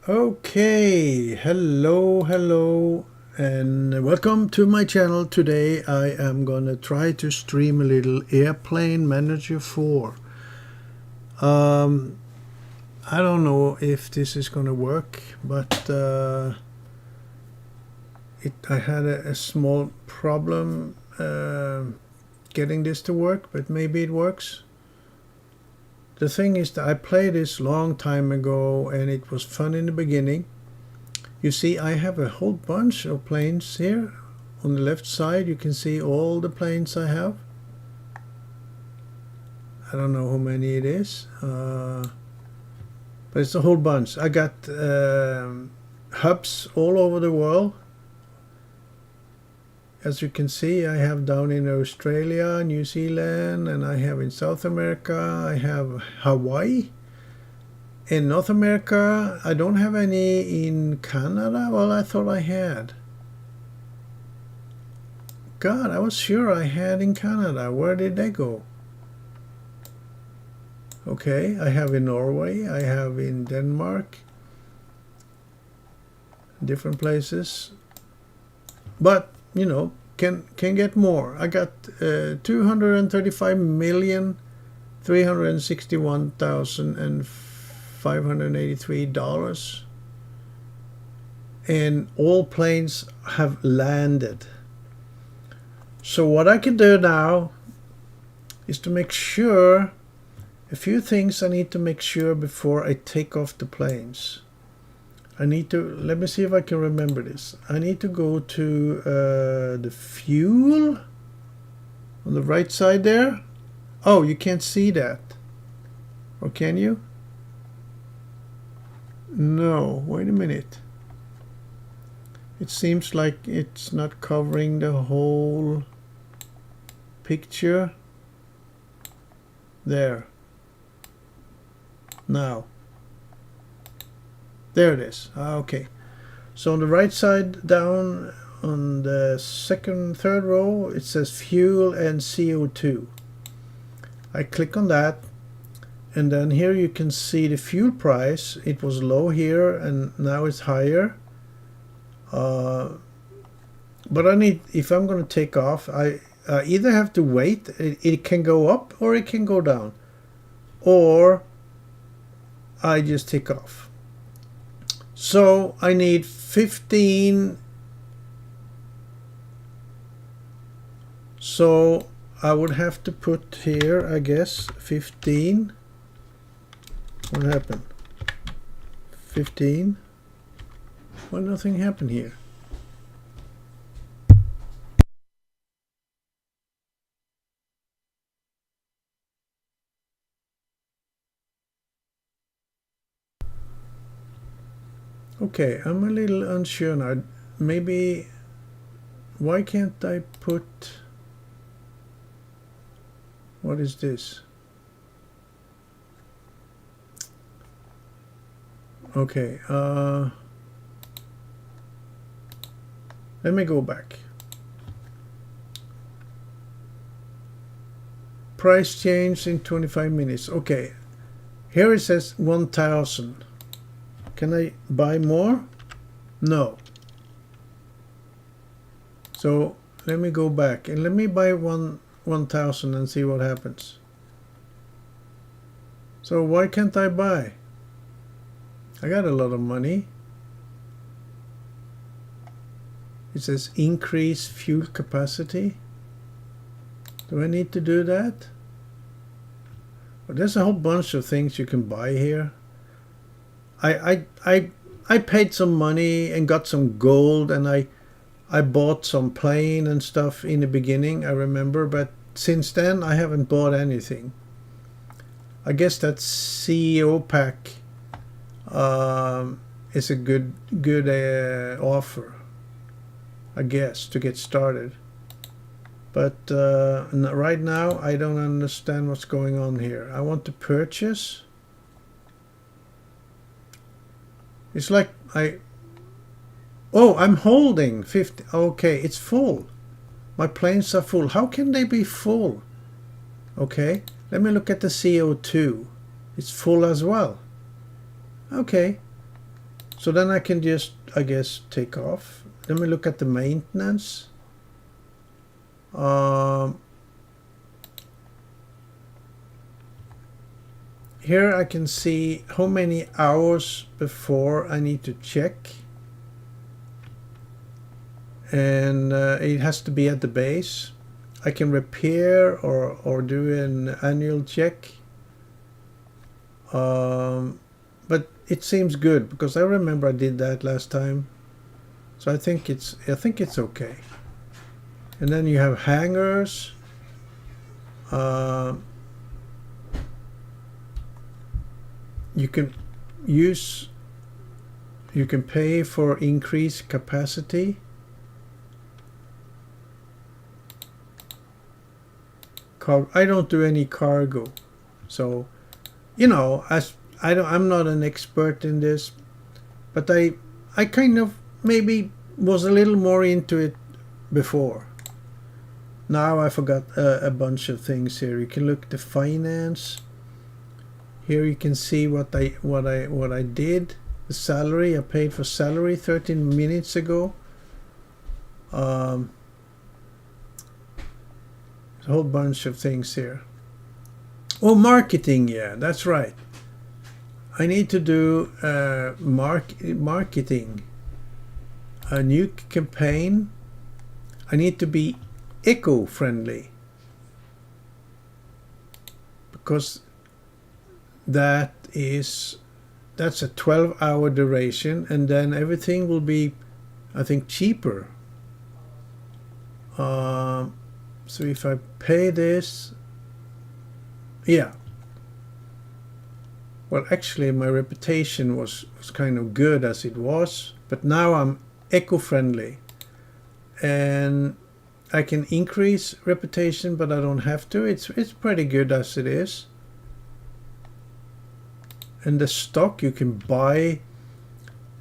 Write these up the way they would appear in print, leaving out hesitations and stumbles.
Okay, hello, and welcome to my channel. Today I am gonna try to stream a little Airplane Manager 4. I don't know if this is gonna work, but I had a small problem getting this to work, but maybe it works. The thing is that I played this long time ago and it was fun in the beginning. You see, I have a whole bunch of planes here. On the left side you can see all the planes I have. I don't know how many it is, but it's a whole bunch. I got hubs all over the world. As you can see, I have down in Australia, New Zealand, and I have in South America, I have Hawaii. In North America, I don't have any in Canada. Well, I thought I had. God, I was sure I had in Canada. Where did they go? Okay, I have in Norway, I have in Denmark, different places. But you know, can get more. I got 235,361,583 dollars, and all planes have landed. So what I can do now is to make sure a few things I need to make sure before I take off the planes. I need to, let me see if I can remember this. I need to go to the fuel on the right side there. Oh, you can't see that. Or can you? No, wait a minute. It seems like it's not covering the whole picture. There. Now. There it is. Okay. So on the right side down on the third row, it says fuel and CO2. I click on that, and then here you can see the fuel price. It was low here and now it's higher. But I need, if I'm going to take off, I either have to wait. It can go up or it can go down, or I just take off. So I need 15. So I would have to put here, I guess, 15. What happened? 15. Well, nothing happened here. Okay, I'm a little unsure now. Maybe, why can't I put, what is this? Okay, let me go back. Price change in 25 minutes. Okay, here it says 1,000. Can I buy more? No. So let me go back and let me buy 1,000 and see what happens. So why can't I buy? I got a lot of money. It says increase fuel capacity. Do I need to do that? Well, there's a whole bunch of things you can buy here. I paid some money and got some gold, and I bought some plane and stuff in the beginning, I remember, but since then I haven't bought anything. I guess that CEO pack is a good offer, I guess, to get started. But right now I don't understand what's going on here. I want to purchase. It's like I'm holding 50. Okay, it's full. My planes are full. How can they be full? Okay, let me look at the CO2. It's full as well. Okay, So then I can just, I guess, take off. Let me look at the maintenance. Here I can see how many hours before I need to check. And it has to be at the base. I can repair or do an annual check. But it seems good because I remember I did that last time. So I think it's okay. And then you have hangers. You can pay for increased capacity. I don't do any cargo, so you know, I'm not an expert in this, but I kind of maybe was a little more into it before. Now I forgot a bunch of things here. You can look at the finance. Here you can see what I did. The salary I paid for salary 13 minutes ago. A whole bunch of things here. Oh, marketing, yeah, that's right. I need to do marketing, a new campaign. I need to be eco-friendly because that's a 12-hour duration, and then everything will be, I think, cheaper. So if I pay this, yeah. Well, actually, my reputation was kind of good as it was, but now I'm eco-friendly, and I can increase reputation, but I don't have to. It's pretty good as it is. And the stock, you can buy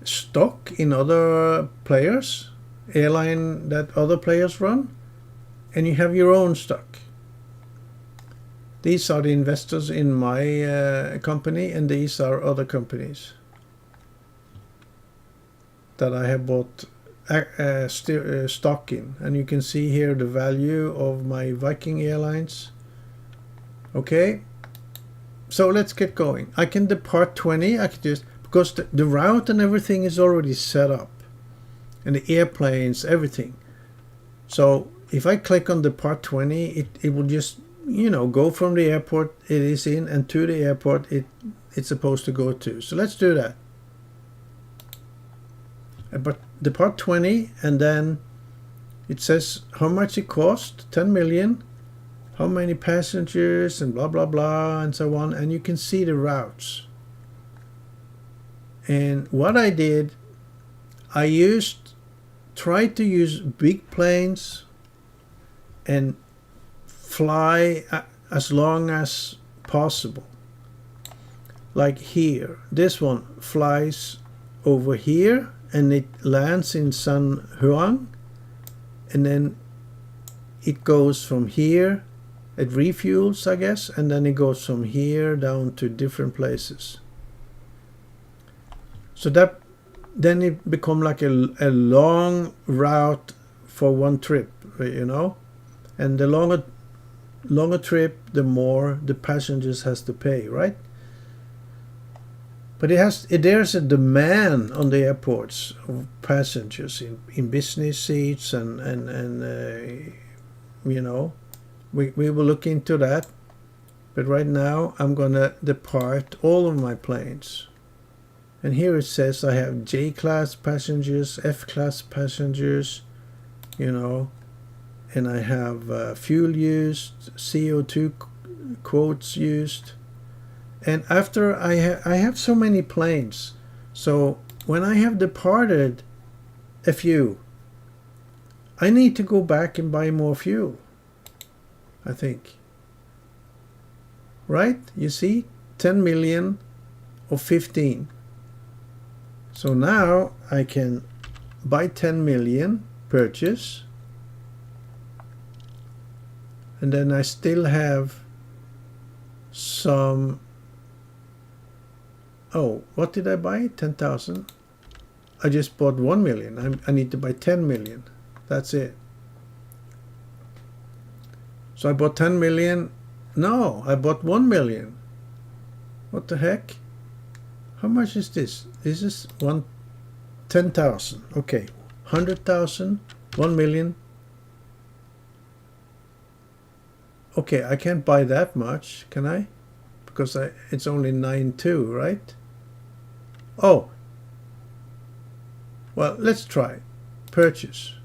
stock in other players, airline that other players run, and you have your own stock. These are the investors in my company, and these are other companies that I have bought stock in. And you can see here the value of my Viking Airlines. Okay, so let's get going. I can depart 20. I can just, because the route and everything is already set up, and the airplanes, everything. So if I click on depart 20, it will just, you know, go from the airport it is in and to the airport it's supposed to go to. So let's do that. But depart 20, and then it says how much it cost, 10 million, how many passengers, and blah blah blah, and so on. And you can see the routes. And what I did, I tried to use big planes and fly as long as possible. Like here, this one flies over here and it lands in San Juan, and then it goes from here, it refuels, I guess, and then it goes from here down to different places. So that then it become like a long route for one trip, you know. And the longer trip, the more the passengers has to pay, right? But there's a demand on the airports of passengers in business seats, and you know, we will look into that. But right now I'm gonna depart all of my planes. And here it says I have J-class passengers, F-class passengers, you know, and I have fuel used, CO2 quotes used. And after I have so many planes, so when I have departed a few, I need to go back and buy more fuel, I think. Right? You see, 10 million or 15. So now I can buy 10 million, purchase, and then I still have some. Oh, what did I buy? 10,000. I just bought 1 million. I need to buy 10 million. That's it. So I bought 10 million. No, I bought 1 million. What the heck? How much is this? This is 10,000. Okay, 100,000, 1 million. Okay, I can't buy that much, can I? Because it's only 9.2, right? Oh. Well, let's try. Purchase.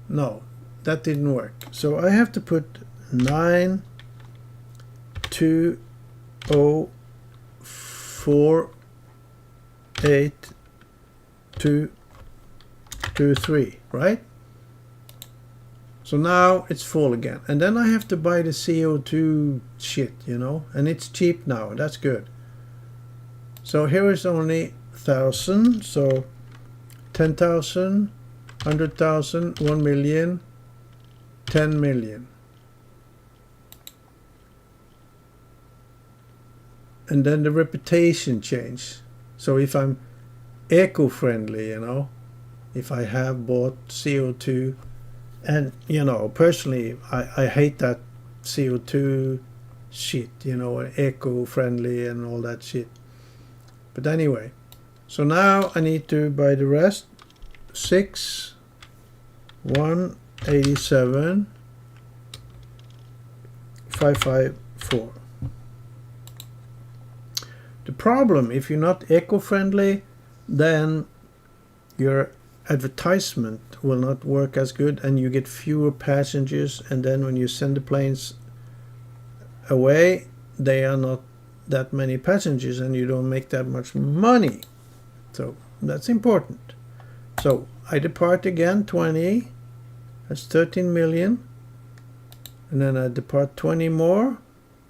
No, that didn't work. So I have to put 9204823, right? So now it's full again. And then I have to buy the CO2 shit, you know, and it's cheap now. That's good. So here is only 1,000. So 10,000, 100,000, 1 million, 10 million. And then the reputation change. So if I'm eco-friendly, you know, if I have bought CO2, and, you know, personally, I hate that CO2 shit, you know, eco-friendly and all that shit. But anyway, so now I need to buy the rest. 6, 187, 554. The problem, if you're not eco-friendly, then your advertisement will not work as good and you get fewer passengers, and then when you send the planes away, they are not that many passengers and you don't make that much money. So that's important. So I depart again 20, that's 13 million, and then I depart 20 more,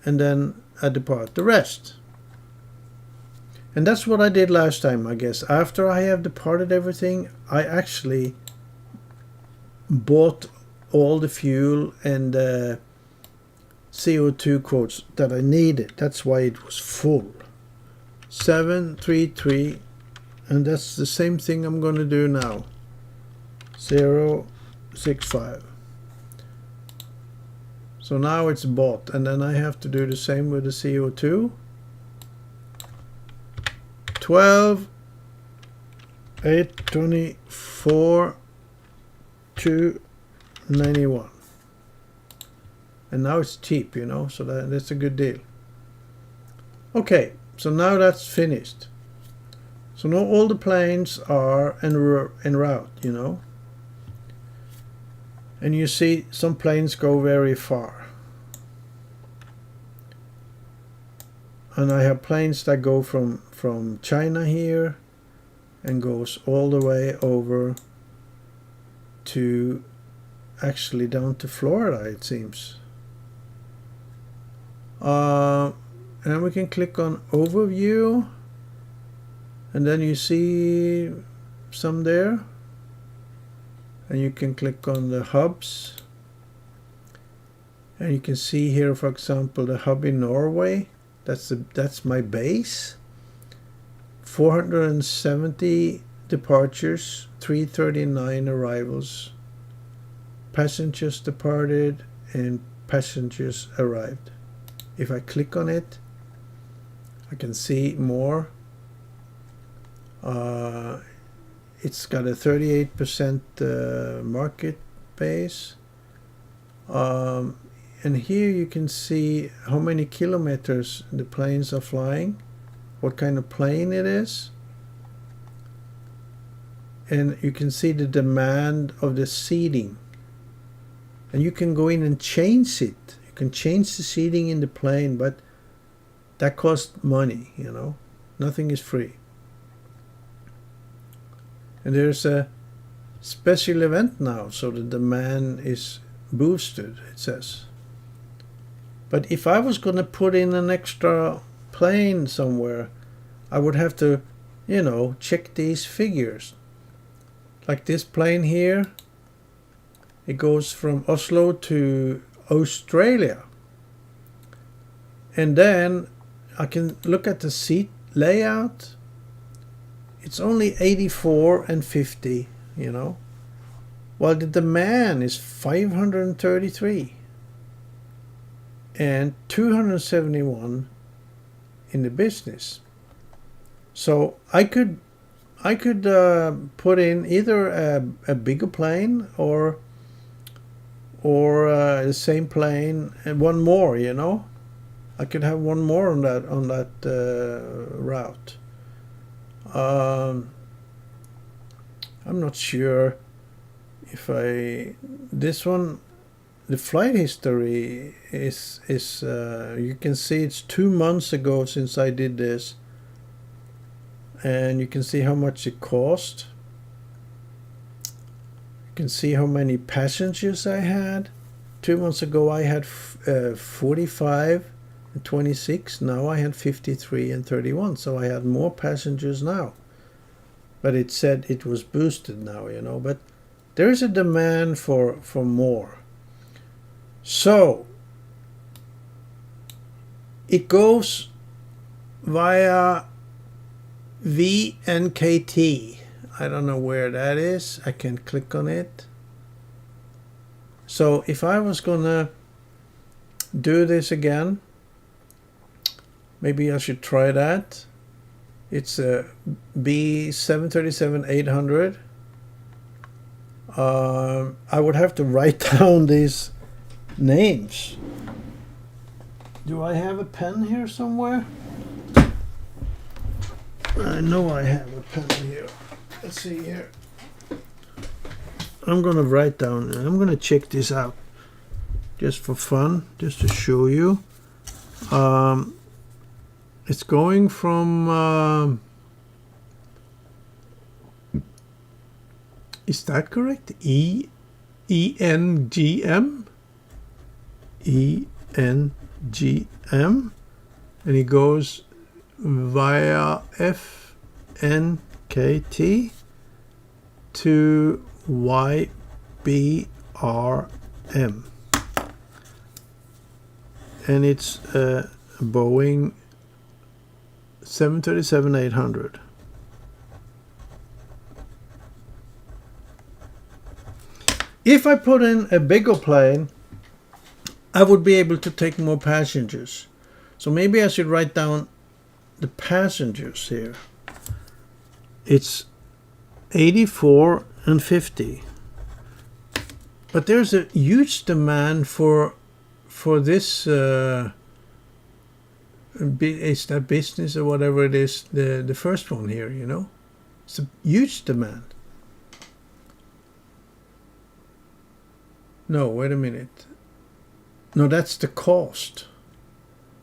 and then I depart the rest. And that's what I did last time, I guess. After I have departed everything, I actually bought all the fuel and CO2 quotes that I needed. That's why it was full. 733, and that's the same thing I'm going to do now. 065. So now it's bought, and then I have to do the same with the CO2. 12, 824, 291. And now it's cheap, you know, so that's a good deal. Okay, so now that's finished. So now all the planes are en route, you know. And you see some planes go very far. And I have planes that go from China here and goes all the way over to actually down to Florida, it seems. And we can click on overview, and then you see some there, and you can click on the hubs, and you can see here, for example, the hub in Norway. That's my base. 470 departures, 339 arrivals, passengers departed, and passengers arrived. If I click on it, I can see more. It's got a 38% market base. And here you can see how many kilometers the planes are flying, what kind of plane it is, and you can see the demand of the seating. And you can go in and change it. You can change the seating in the plane, but that costs money, you know. Nothing is free. And there's a special event now, so the demand is boosted, it says. But if I was going to put in an extra plane somewhere, I would have to, you know, check these figures. Like this plane here, it goes from Oslo to Australia. And then I can look at the seat layout. it's only 84 and 50, you know, while the demand is 533 and 271 in the business. So I could put in either a bigger plane or the same plane and one more, you know. I could have one more on that route. I'm not sure if this one, the flight history is you can see it's 2 months ago since I did this, and you can see how much it cost. You can see how many passengers I had. 2 months ago I had 45 and 26. Now I had 53 and 31. So I had more passengers now. But it said it was boosted now, you know. But there is a demand for more. So it goes via VNKT. I don't know where that is. I can click on it. So if I was gonna do this again, maybe I should try that. It's a B737-800. I would have to write down these names. Do I have a pen here somewhere? I know I have a pen here. Let's see here. I'm gonna write down, I'm gonna check this out just for fun, just to show you. It's going from is that correct? ENGM, and it goes via FNKT to YBRM, and it's a Boeing 737-800. If I put in a bigger plane, I would be able to take more passengers. So maybe I should write down the passengers here. It's 84 and 50. But there's a huge demand for this is that business or whatever it is, the first one here, you know. It's a huge demand. No, wait a minute. No, that's the cost.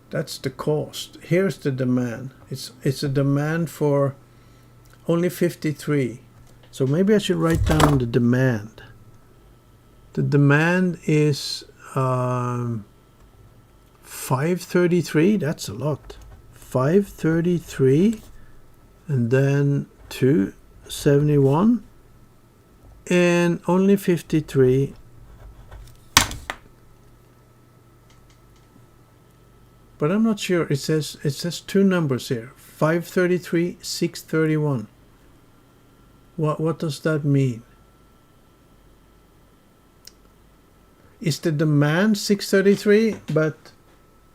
That's the cost. Here's the demand. It's a demand for only 53. So maybe I should write down the demand. The demand is 533. That's a lot. 533, and then 271, and only 53. But I'm not sure. It says two numbers here. 533, 631. What does that mean? Is the demand 633, but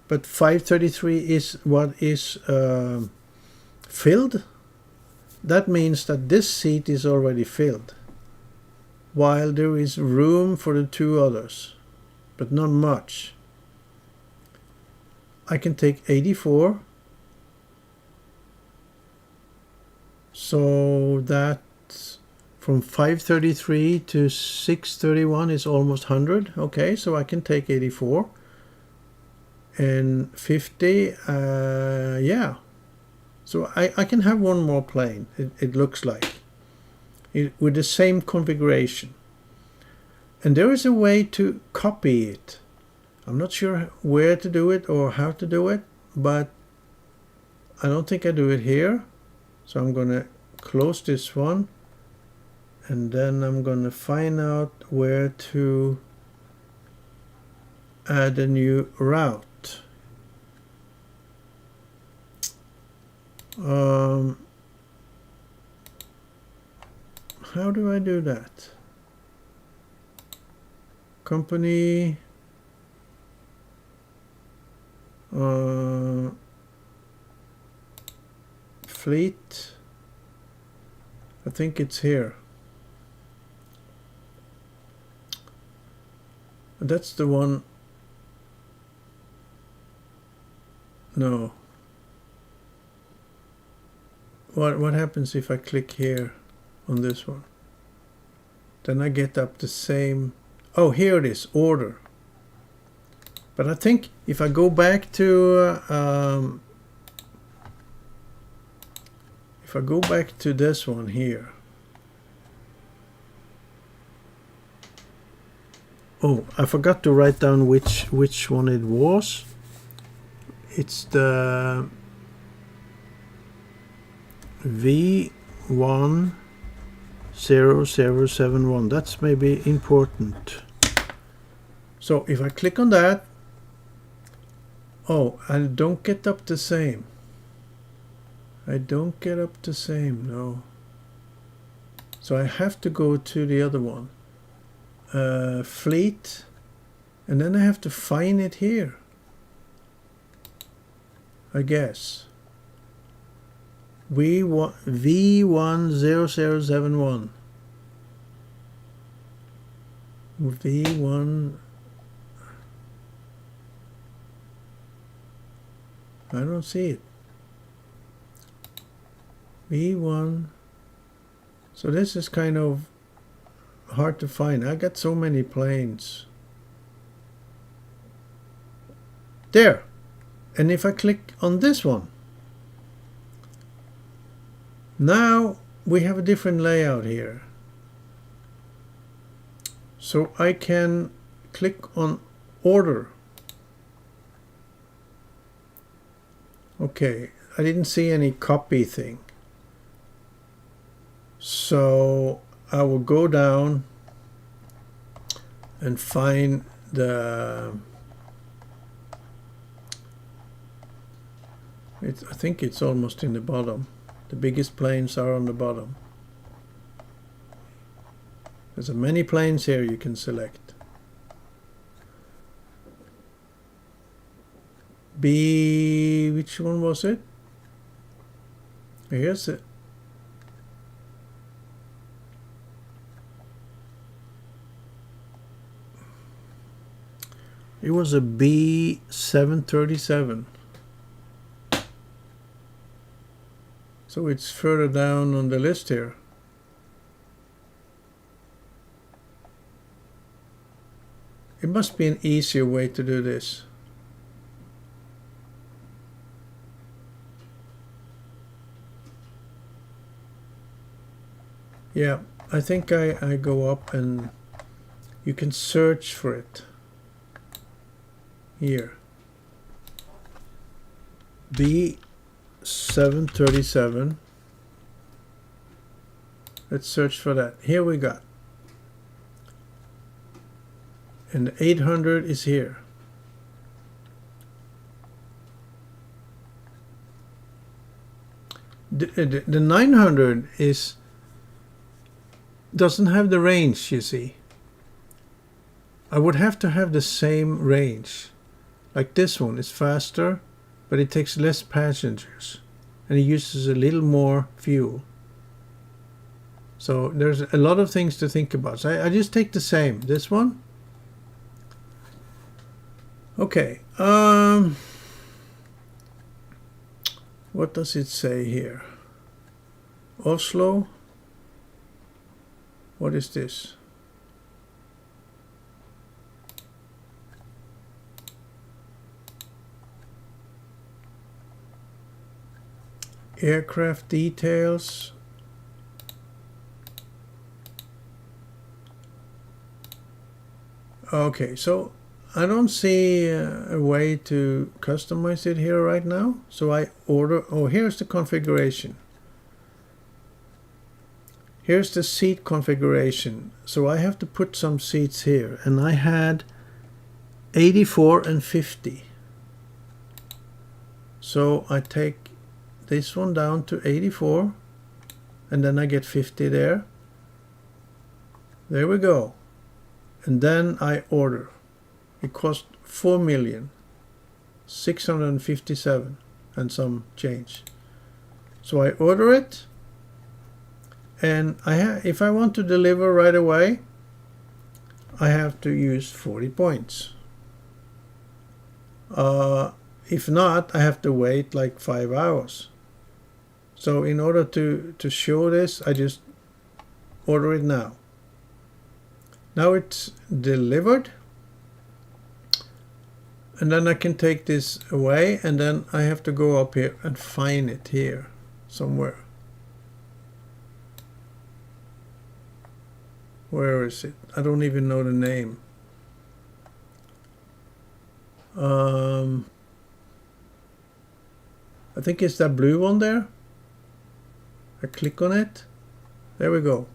533 is what is filled? That means that this seat is already filled, while there is room for the two others, but not much. I can take 84, so that from 533 to 631 is almost 100. Okay, so I can take 84 and 50. Yeah, so I can have one more plane. It looks like with the same configuration, and there is a way to copy it. I'm not sure where to do it or how to do it, but I don't think I do it here. So I'm going to close this one, and then I'm going to find out where to add a new route. how do I do that? Company, fleet, I think it's here. That's the one. No. What happens if I click here on this one? Then I get up the same. Oh, here it is, order. But I think if I go back to this one here. Oh, I forgot to write down which one it was. It's the V10071. That's maybe important. So if I click on that, oh, I don't get up the same. I don't get up the same, no. So I have to go to the other one. Fleet, and then I have to find it here, I guess. V10071. V1. I don't see it. V1. So this is kind of hard to find. I got so many planes. There. And if I click on this one, now we have a different layout here. So I can click on order. Okay, I didn't see any copy thing. So I will go down and find the, I think it's almost in the bottom. The biggest planes are on the bottom. There's many planes here you can select. B, which one was it? Here's it. It was a B737. So it's further down on the list here. It must be an easier way to do this. Yeah, I think I go up and you can search for it. Here. B737. Let's search for that. Here we got. And the 800 is here. The 900 doesn't have the range, you see. I would have to have the same range. Like this one, it's faster, but it takes less passengers and it uses a little more fuel. So there's a lot of things to think about. So I just take the same. This one. Okay. What does it say here? Oslo. What is this? Aircraft details. Okay, so I don't see a way to customize it here right now. So I order, oh, here's the configuration. Here's the seat configuration. So I have to put some seats here, and I had 84 and 50. So I take this one down to 84, and then I get 50 there. There we go. And then I order. It cost 4,657,000 and some change. So I order it, and if I want to deliver right away, I have to use 40 points. If not, I have to wait like 5 hours. So in order to show this, I just order it now. Now it's delivered, and then I can take this away, and then I have to go up here and find it here somewhere. Where is it? I don't even know the name. I think it's that blue one there. I click on it. There we go.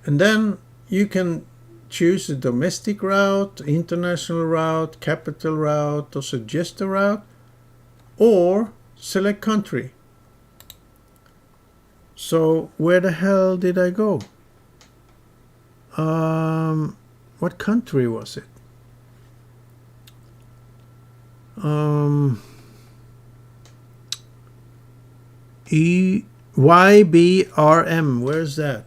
And then you can choose a domestic route, international route, capital route, or suggest a route, or select country. So where the hell did I go? What country was it? YBRM. Where's that?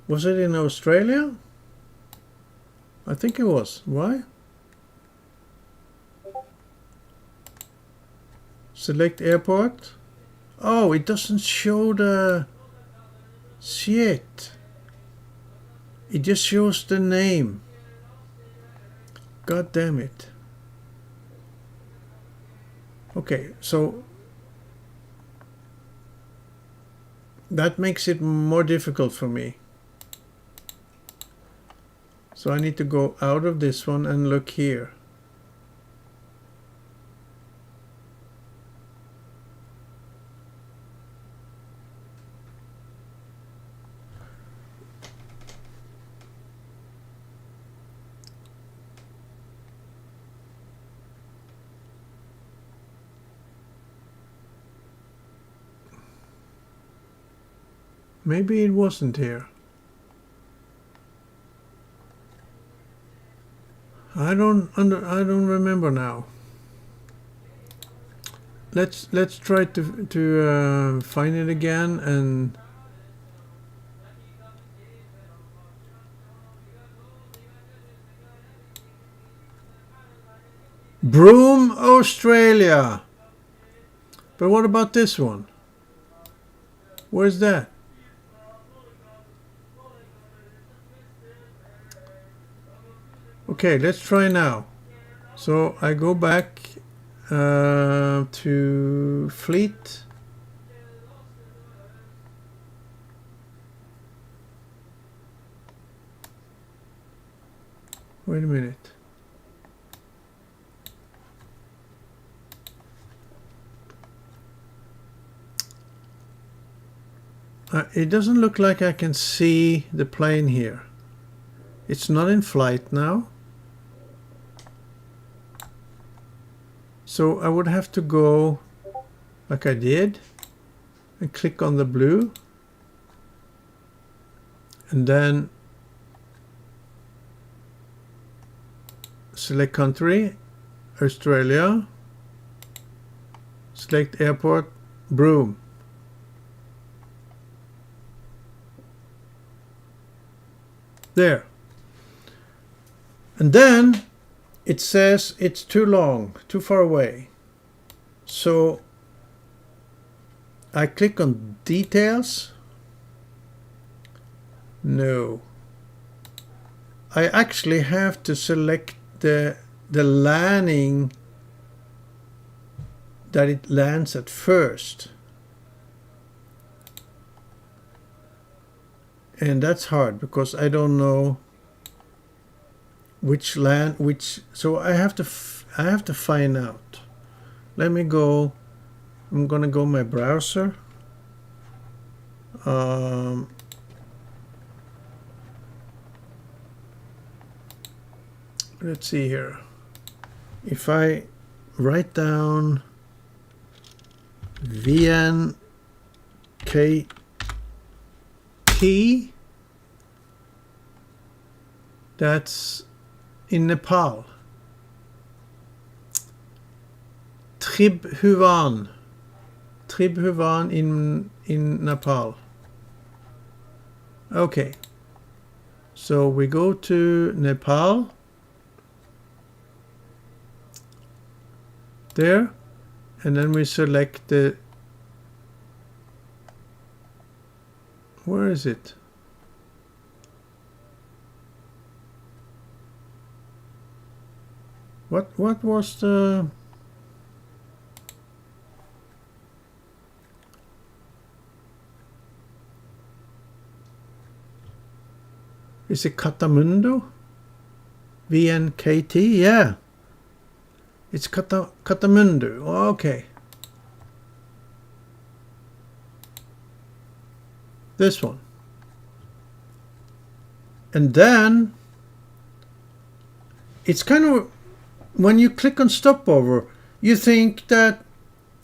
Was it in Australia? I think it was. Why? Select airport. Oh, it doesn't show the shit. It just shows the name. God damn it. Okay, so that makes it more difficult for me. So I need to go out of this one and look here. Maybe it wasn't here. I don't remember now. Let's try to find it again and Broome, Australia. But what about this one? Where's that? Okay, let's try now. So I go back to Fleet. Wait a minute. It doesn't look like I can see the plane here. It's not in flight now. So I would have to go like I did and click on the blue, and then select country, Australia, select airport, Broome. There. And then it says it's too long, too far away. So I click on details. No. I actually have to select the landing that it lands at first. And that's hard because I don't know so I have to find out. Let me go. I'm gonna go my browser. Let's see here. If I write down VNKC T, that's in Nepal. Tribhuvan in Nepal. Okay, so we go to Nepal, there, and then we select the, where is it? What was the, is it Kathmandu? VNKT, yeah. It's Kathmandu, okay. This one. And then, it's kind of, when you click on stopover, you think that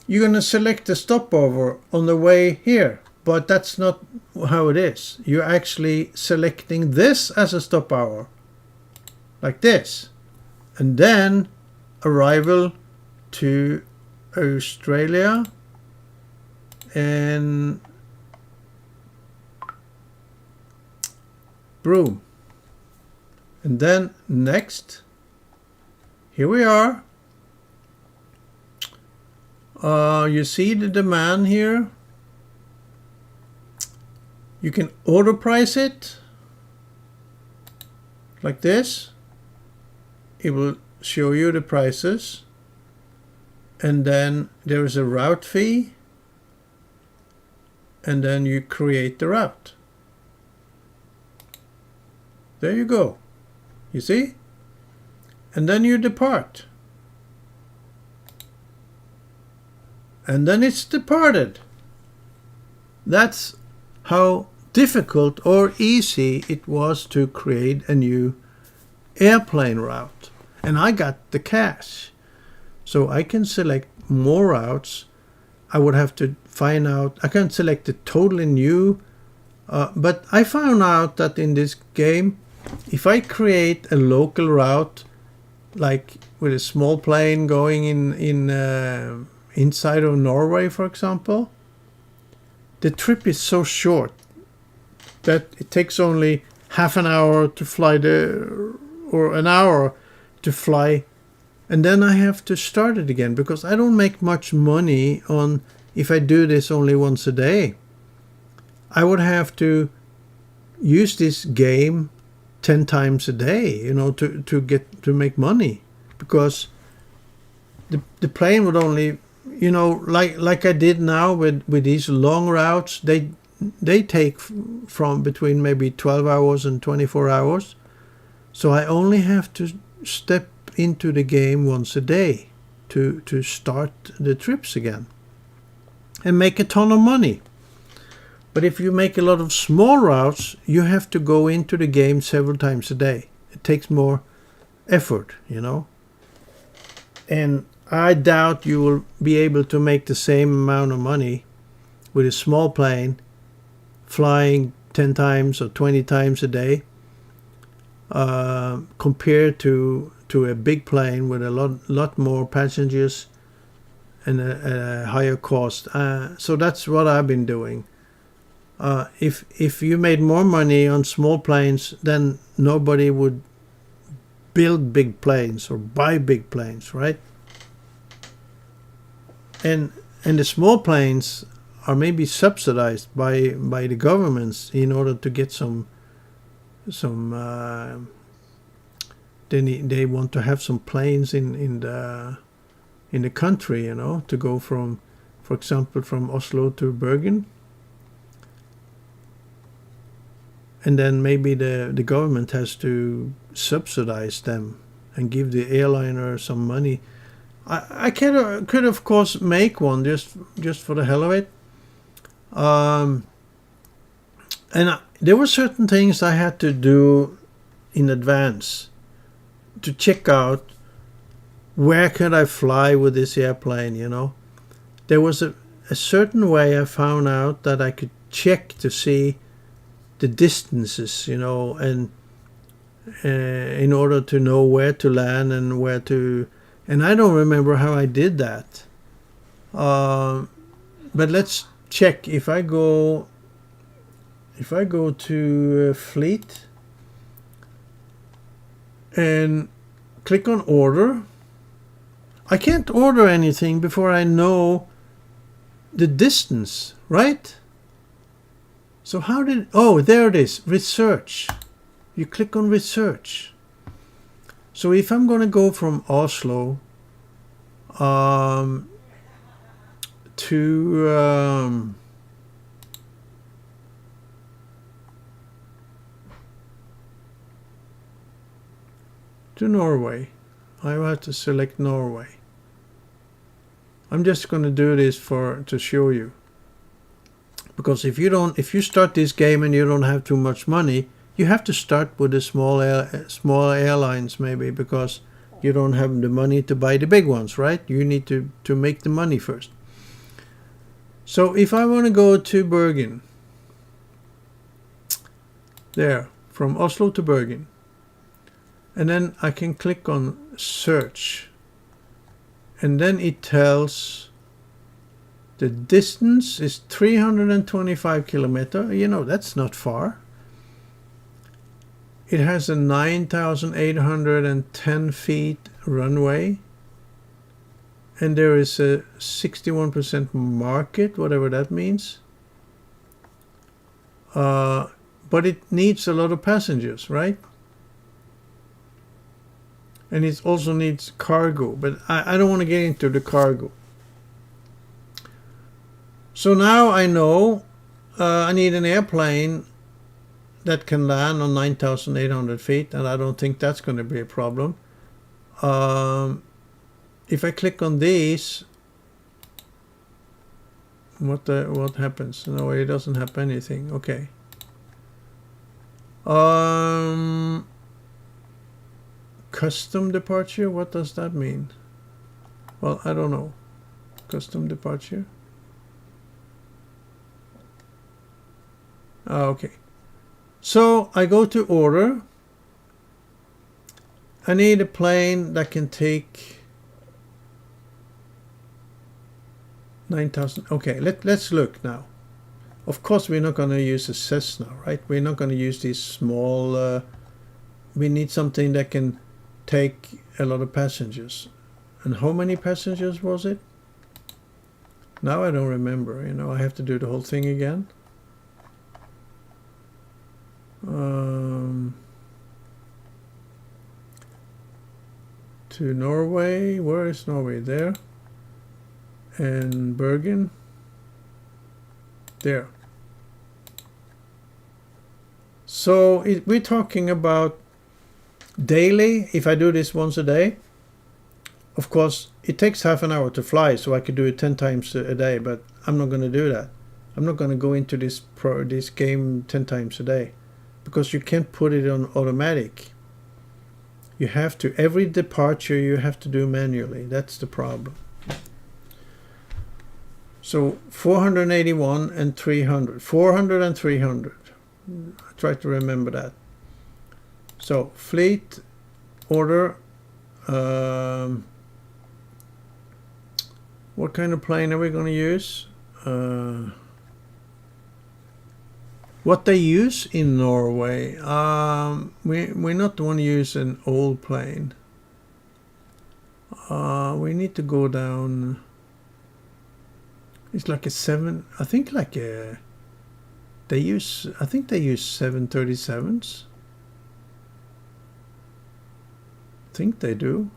you're going to select the stopover on the way here. But that's not how it is. You're actually selecting this as a stopover. Like this. And then arrival to Australia. And Broome. And then next. Here we are. You see the demand here. You can auto price it like this. It will show you the prices. And then there is a route fee. And then you create the route. There you go. You see? And then you depart. And then it's departed. That's how difficult or easy it was to create a new airplane route. And I got the cash. So I can select more routes. I would have to find out, I can select a totally new, but I found out that in this game, if I create a local route, like with a small plane going in inside of Norway, for example, the trip is so short that it takes only half an hour to fly there, or an hour to fly, and then I have to start it again because I don't make much money on if I do this only once a day. I would have to use this game 10 times a day, you know, to make money, because the plane would only, you know, like I did now with these long routes, they take from between maybe 12 hours and 24 hours. So I only have to step into the game once a day to start the trips again and make a ton of money. But if you make a lot of small routes, you have to go into the game several times a day. It takes more effort, you know. And I doubt you will be able to make the same amount of money with a small plane flying 10 times or 20 times a day compared to a big plane with a lot more passengers and a higher cost. So that's what I've been doing. If you made more money on small planes, then nobody would build big planes or buy big planes, right? And the small planes are maybe subsidized by the governments in order to get some they want to have some planes in the country, you know, to go from, for example, from Oslo to Bergen. And then maybe the government has to subsidize them and give the airliner some money. I could of course make one just for the hell of it. There were certain things I had to do in advance to check out where could I fly with this airplane, you know. There was a certain way I found out that I could check to see the distances, you know, and in order to know where to land and where to, and I don't remember how I did that. But let's check. If I go to fleet and click on order, I can't order anything before I know the distance, right? So how did, oh, there it is, research. You click on research. So if I'm going to go from Oslo to Norway, I will have to select Norway. I'm just going to do this to show you, because if you start this game and you don't have too much money, you have to start with the small airlines, maybe, because you don't have the money to buy the big ones, right? You need to make the money first. So if I want to go to Bergen, there, from Oslo to Bergen, and then I can click on search, and then it tells the distance is 325 kilometers. You know, that's not far. It has a 9,810 feet runway, and there is a 61% market, whatever that means. But it needs a lot of passengers, right? And it also needs cargo, but I don't want to get into the cargo. So now I know I need an airplane that can land on 9,800 feet, and I don't think that's going to be a problem. If I click on these, what happens? No, it doesn't happen anything. Okay. Custom departure, what does that mean? Well, I don't know. Custom departure. Okay. So I go to order. I need a plane that can take 9,000. Okay, let's look now. Of course, we're not going to use a Cessna, right? We're not going to use these small. We need something that can take a lot of passengers. And how many passengers was it? Now I don't remember. You know, I have to do the whole thing again. To Norway. Where is Norway? There. And Bergen. There. So we're talking about daily. If I do this once a day, of course it takes half an hour to fly, so I could do it 10 times a day, but I'm not going to do that. I'm not going to go into this game 10 times a day, because you can't put it on automatic. You have to, every departure you have to do manually. That's the problem. So 481 and 300. 400 and 300. I try to remember that. So fleet order. What kind of plane are we going to use? What they use in Norway, we're not going to use an old plane. We need to go down. It's like a 7. I think like a. I think they use 737s. I think they do.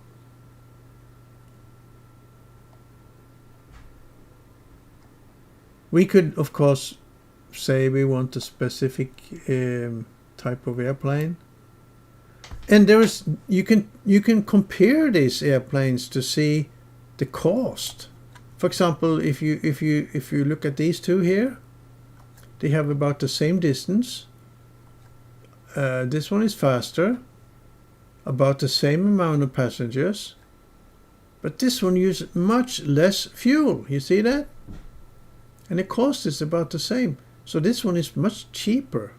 We could, of course, say we want a specific type of airplane, and there is you can compare these airplanes to see the cost. For example, if you look at these two here, they have about the same distance. This one is faster, about the same amount of passengers, but this one uses much less fuel. You see that? And the cost is about the same. So this one is much cheaper.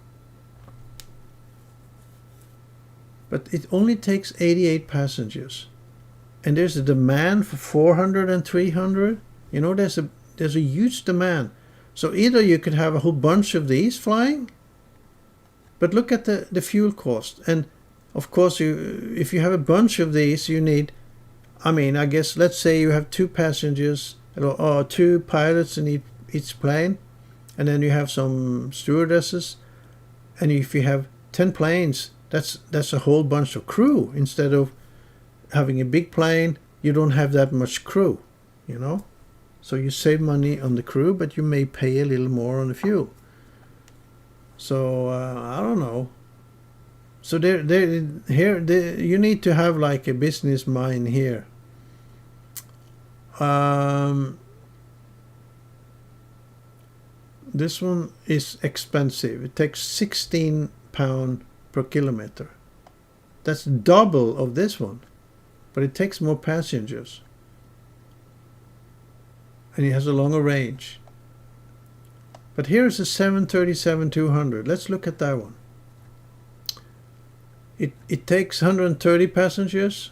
but it only takes 88 passengers. And there's a demand for 400 and 300. You know, there's a huge demand. So either you could have a whole bunch of these flying, but look at the fuel cost. And of course, if you have a bunch of these, you need, I guess, let's say you have 2 passengers or 2 pilots in each plane, and then you have some stewardesses. And if you have 10 planes, that's a whole bunch of crew. Instead of having a big plane, you don't have that much crew, you know. So you save money on the crew, but you may pay a little more on the fuel. So I don't know. So you need to have like a business mind here. This one is expensive. It takes £16 per kilometer. That's double of this one, but it takes more passengers. And it has a longer range. But here's a 737-200. Let's look at that one. It takes 130 passengers.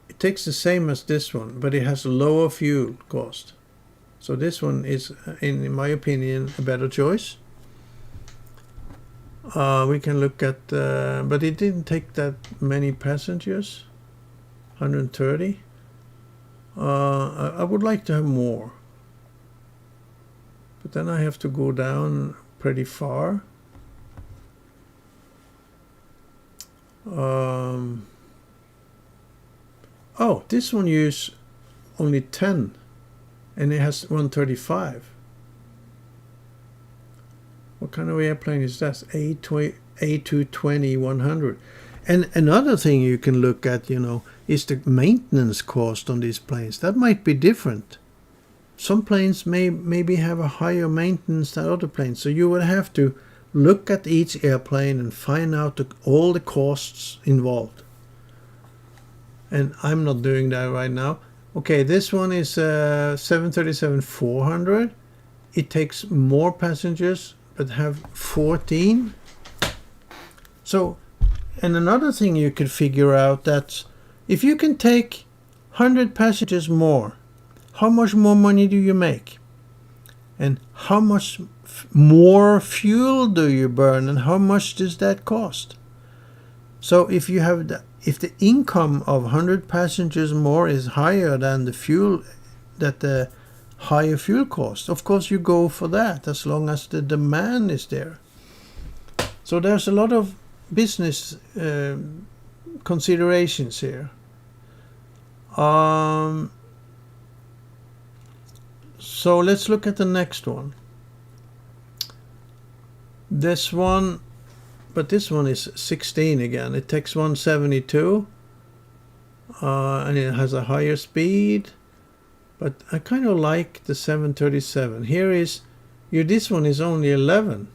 It takes the same as this one, but it has a lower fuel cost. So this one is, in my opinion, a better choice. We can look at, but it didn't take that many passengers. 130. I would like to have more, but then I have to go down pretty far. Oh, this one uses only 10, and it has 135. What kind of airplane is that? A220-100. And another thing you can look at, you know, is the maintenance cost on these planes. That might be different. Some planes maybe have a higher maintenance than other planes. So you would have to look at each airplane and find out all the costs involved. And I'm not doing that right now. Okay, this one is 737-400. It takes more passengers, but have 14. So, and another thing you could figure out, that if you can take 100 passengers more, how much more money do you make? And how much more fuel do you burn, and how much does that cost? So if you have if the income of 100 passengers more is higher than the fuel, that the higher fuel cost, of course you go for that, as long as the demand is there. So there's a lot of business considerations here. So let's look at the next one. This one, but this one is 16 again. It takes 172, and it has a higher speed. But I kind of like the 737. This one is only 11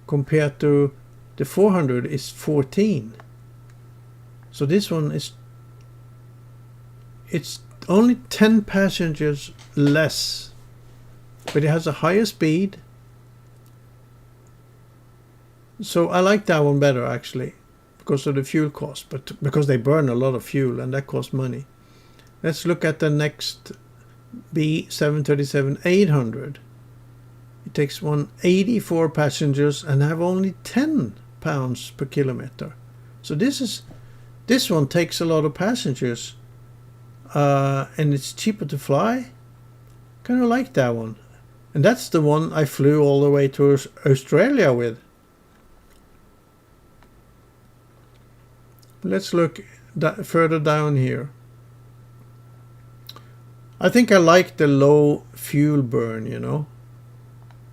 compared to the 400 is 14. So this one it's only 10 passengers less, but it has a higher speed. So I like that one better, actually, because of the fuel cost, but because they burn a lot of fuel and that costs money. Let's look at the next B737-800. It takes 184 passengers and have only 10 pounds per kilometer. So this one takes a lot of passengers, and it's cheaper to fly. Kind of like that one. And that's the one I flew all the way to Australia with. Let's look further down here. I think I like the low fuel burn, you know.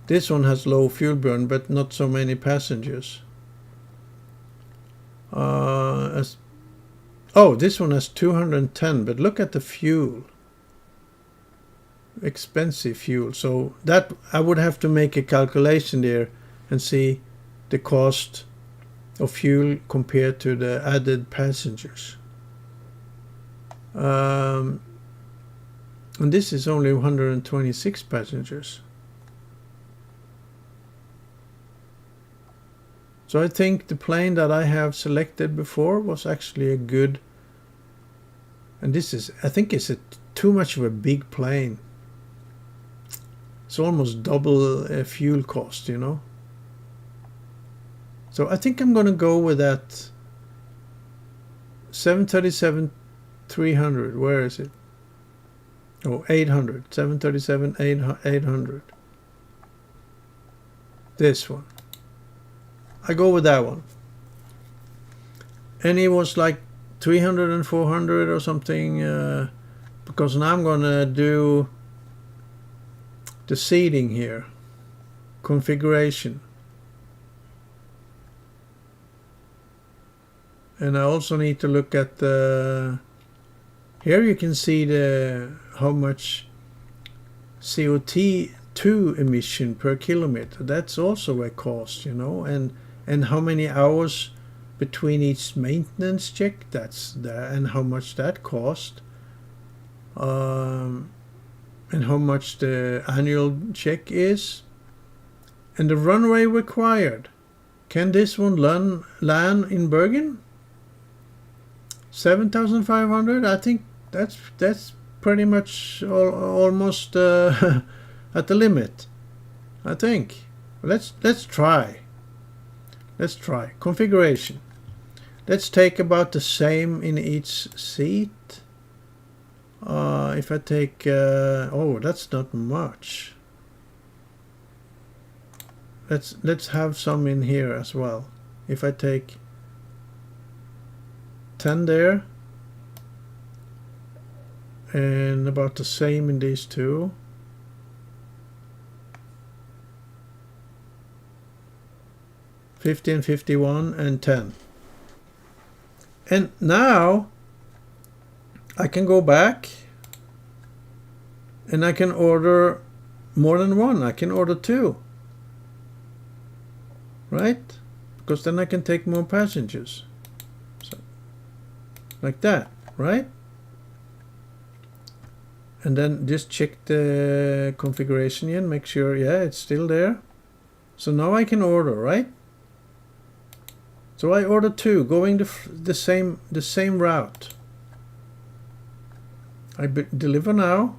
This one has low fuel burn, but not so many passengers. This one has 210, but look at the fuel. Expensive fuel. So that I would have to make a calculation there and see the cost of fuel compared to the added passengers. And this is only 126 passengers. So I think the plane that I have selected before was actually a good, and this is, I think it's too much of a big plane. It's almost double fuel cost, you know. So I think I'm going to go with that 737-300. Where is it? Oh, 800. 737-800. This one. I go with that one. And it was like 300 and 400 or something, because now I'm going to do the seating here. Configuration. And I also need to look at the, here you can see the how much CO2 emission per kilometer. That's also a cost, you know, and how many hours between each maintenance check, that's there, and how much that cost, and how much the annual check is, and the runway required. Can this one land in Bergen? 7,500. I think that's pretty much almost at the limit. I think. Let's try. Let's try configuration. Let's take about the same in each seat. If I take, oh, that's not much. Let's have some in here as well. If I take 10 there, and about the same in these two. $50 and $51 and 10. And now I can go back and I can order more than one. I can order two. Right? Because then I can take more passengers. So, like that, right? And then just check the configuration again, make sure, yeah, it's still there. So now I can order, right? So I order two, going the same route. I deliver now.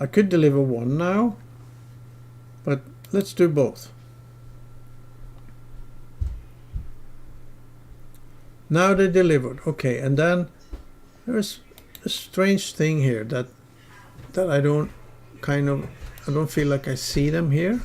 I could deliver one now, but let's do both. Now they delivered. Okay, and then there's a strange thing here that I don't feel like I see them here.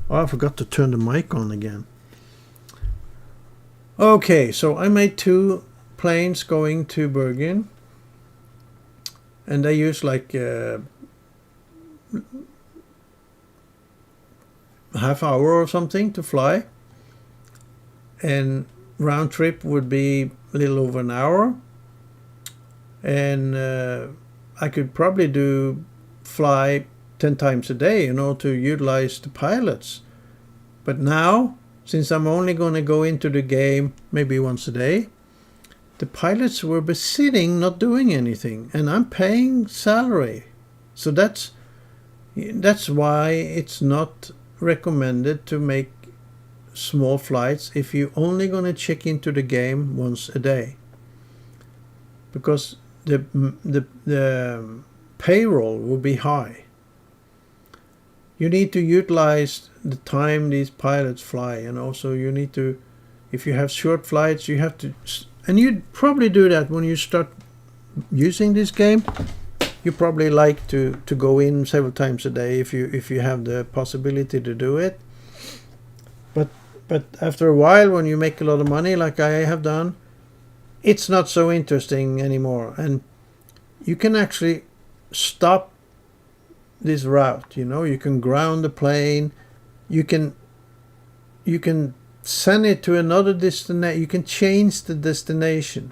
Oh, I forgot to turn the mic on again. Okay, so I made 2 planes going to Bergen, and they use like half hour or something to fly, and round trip would be a little over an hour, and I could probably fly 10 times a day, to utilize the pilots. But now, since I'm only going to go into the game maybe once a day, the pilots will be sitting not doing anything, and I'm paying salary. So that's why it's not recommended to make small flights if you're only going to check into the game once a day, because the payroll will be high. You need to utilize the time these pilots fly, so you need to, if you have short flights, you have to, and you'd probably do that when you start using this game. You probably like to go in several times a day if you have the possibility to do it. But after a while, when you make a lot of money like I have done, it's not so interesting anymore, and you can actually stop this route. You can ground the plane, you can send it to another destination, you can change the destination.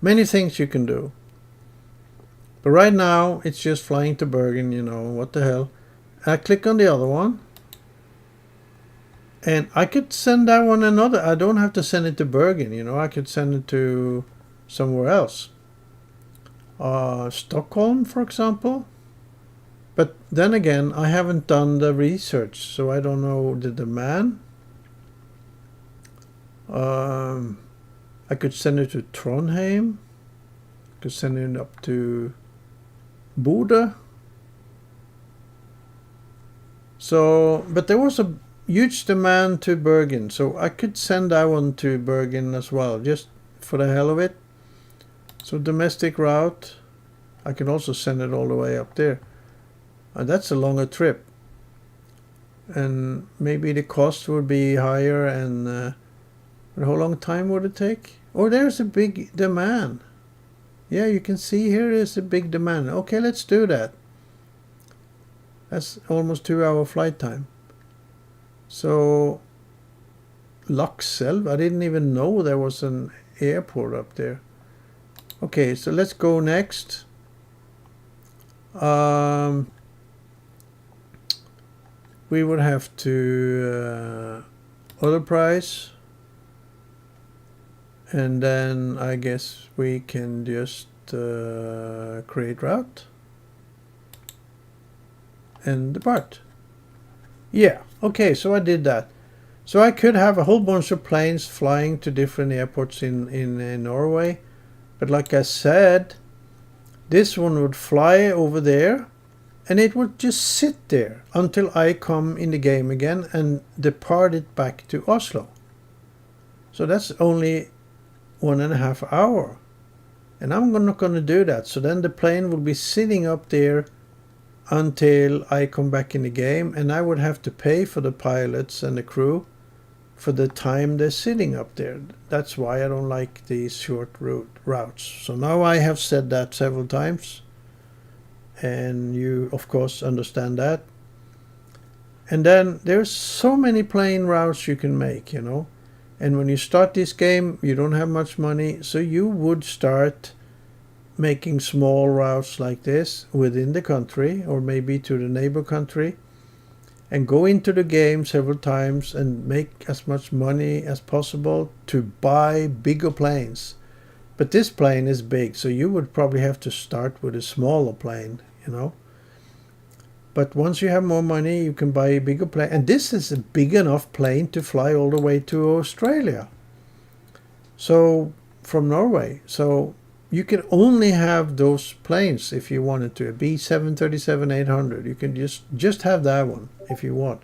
Many things you can do. But right now it's just flying to Bergen. What the hell. I click on the other one, and I could send that one another. I don't have to send it to Bergen. I could send it to somewhere else. Stockholm, for example. But then again, I haven't done the research, so I don't know the demand. I could send it to Trondheim. I could send it up to Bodø. So, but there was a huge demand to Bergen, so I could send that one to Bergen as well, just for the hell of it. So domestic route, I can also send it all the way up there. That's a longer trip, and maybe the cost would be higher, and how long time would it take? Oh, there's a big demand. Yeah, you can see here is a big demand. Okay, let's do that. That's almost 2-hour flight time. So Lakselv, I didn't even know there was an airport up there. Okay, so let's go next. We would have to other price, and then I guess we can just create route and depart. Yeah, okay, so I did that. So I could have a whole bunch of planes flying to different airports in Norway, but like I said, this one would fly over there, and it would just sit there until I come in the game again and depart it back to Oslo. So that's only 1.5 hours. And I'm not going to do that. So then the plane will be sitting up there until I come back in the game, and I would have to pay for the pilots and the crew for the time they're sitting up there. That's why I don't like these short routes. So now I have said that several times, and you of course understand that. And then there's so many plane routes you can make, and when you start this game you don't have much money, so you would start making small routes like this within the country, or maybe to the neighbor country, and go into the game several times and make as much money as possible to buy bigger planes. But this plane is big, so you would probably have to start with a smaller plane, But once you have more money, you can buy a bigger plane. And this is a big enough plane to fly all the way to Australia. So, from Norway. So, you can only have those planes if you wanted to. A B737-800. You can just have that one if you want.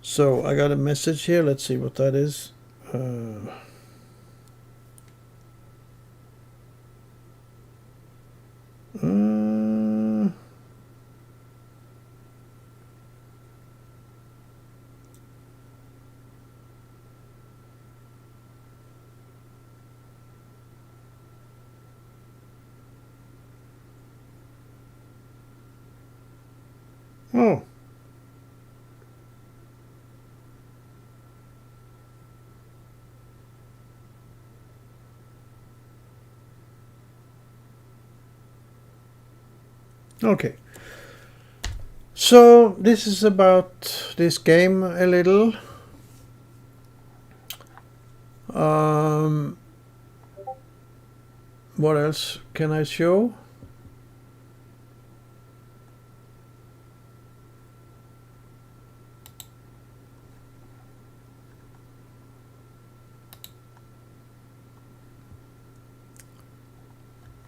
So, I got a message here. Let's see what that is. Oh. Okay. So this is about this game a little. What else can I show?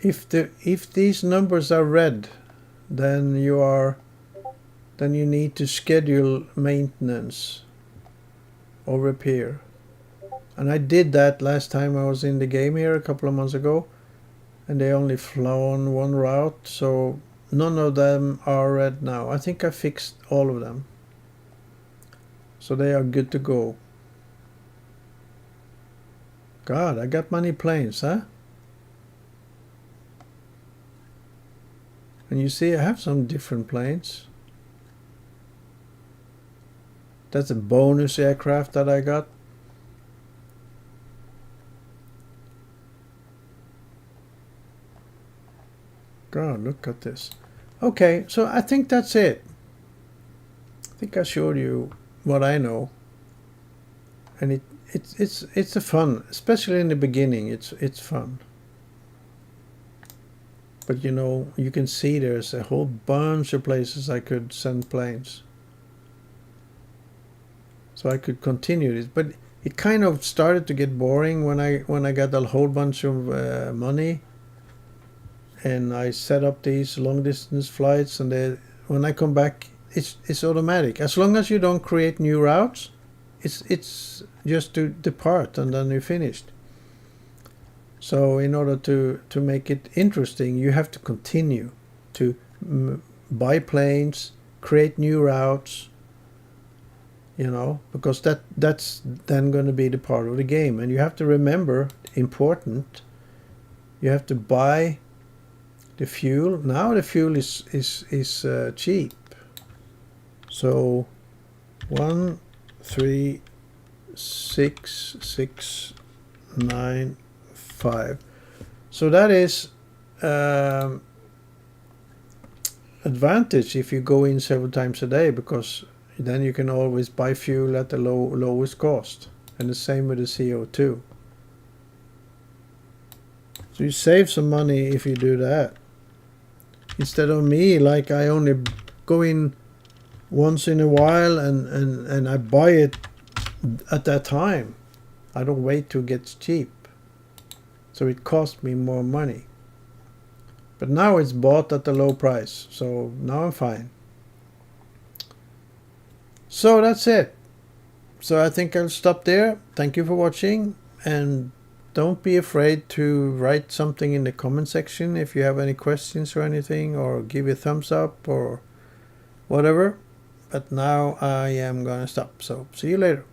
If these numbers are red, then you need to schedule maintenance or repair. And I did that last time I was in the game here a couple of months ago, and they only flown one route, so none of them are red now. I think I fixed all of them, so they are good to go. God, I got many planes, huh? And you see I have some different planes. That's a bonus aircraft that I got. God, look at this. Okay, so I think that's it. I think I showed you what I know, and it's a fun, especially in the beginning. It's fun. But you know, you can see there's a whole bunch of places I could send planes. So I could continue this, but it kind of started to get boring when I got a whole bunch of money, and I set up these long distance flights, and when I come back, it's automatic. As long as you don't create new routes, it's just to depart and then you're finished. So in order to make it interesting, you have to continue to buy planes, create new routes, you know, because that's then going to be the part of the game. And you have to remember, important, you have to buy the fuel. Now the fuel is cheap. So 1, 3, 6, 6, 9, 5. So that is advantage if you go in several times a day, because then you can always buy fuel at the lowest cost. And the same with the CO2. So you save some money if you do that. Instead of me, like I only go in once in a while and I buy it at that time. I don't wait till it gets cheap. So it cost me more money. But now it's bought at a low price. So now I'm fine. So that's it. So I think I'll stop there. Thank you for watching. And don't be afraid to write something in the comment section if you have any questions or anything, or give a thumbs up or whatever. But now I am gonna stop. So see you later.